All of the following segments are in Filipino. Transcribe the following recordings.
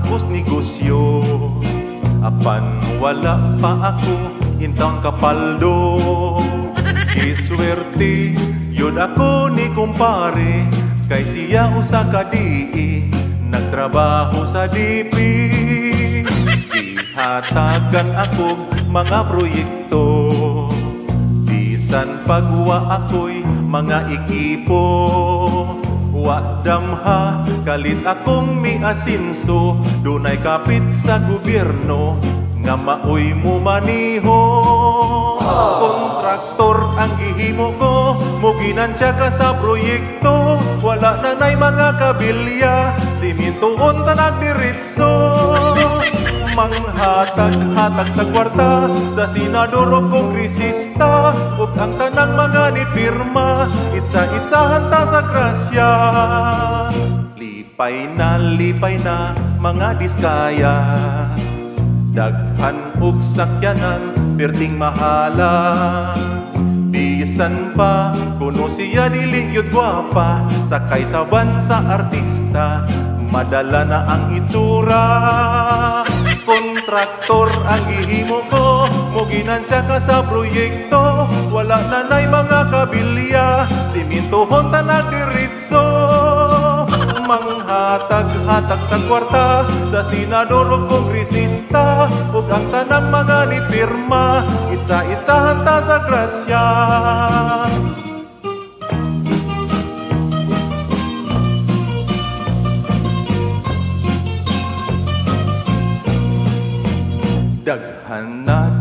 agos negosyo. Apan wala pa ako intang kapaldo. Iswerte yun ako ni kumpare, kay siya usa ka dii nagtrabaho sa DP. Ihatagan akong mga proyekto, bisan pagwa ako'y mga ekipo. Wa damha kalit akong miasinso, dunay kapit sa gobyerno nga maoy mo maniho. Kontraktor ang gihimo ko, muginansya ka sa proyekto. Wala na nay mga kabilya, simintoon ta nagdiritso. Manghatag-hatag na kwarta sa senador o kongresista, ug ang tanang mga nipirma, itsa-itsahan ta sa grasya. Lipay na mga diskaya, daghan ug sakyanan perting mahala. Bisan pa kuno siya dili gyud gwapa, sakay sa bansa artista, madala na ang itsura. Kontraktor ang gihimo ko, muginansya ka sa proyekto. Wala na nay mga kabilya, simintohon ta nagdiritso. Manghatag-hatag ta kwarta sa senador o kongresista, ug ang tanang mga nipirma, itsa-itsahan ta sa grasya.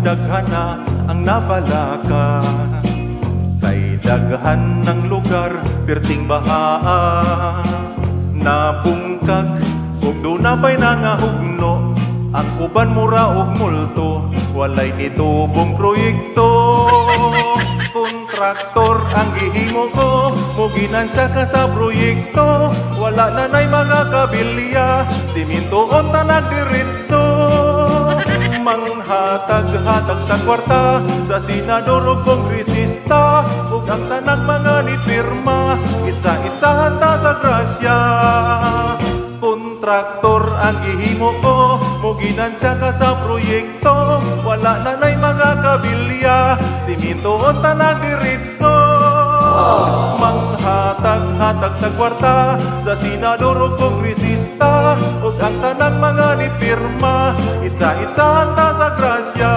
Daghan na ang nabalaka, kay daghan ng lugar perting bahaa. Nabungkag ug dunapay nangahugno, ang uban mura og multo, walay nitubong proyekto. Kontraktor ang gihimo ko, muginansya ka sa proyekto. Wala na nay mga kabilya, simintoon ta nagdiritso. Manghatag-hatag ta kwarta sa senador o kongresista, ug ang tanang mga nipirma, itsa-itsahan ta sa grasya. Kontraktor ang gihimo ko, muginansya ka sa proyekto. Wala na nay mga kabilya, simintoon ta nagdiritso. Manghatag-hatag sa kwarta sa senador o kongresista, ug ang tanang mga nipirma, itsa-itsahan ta sa grasya.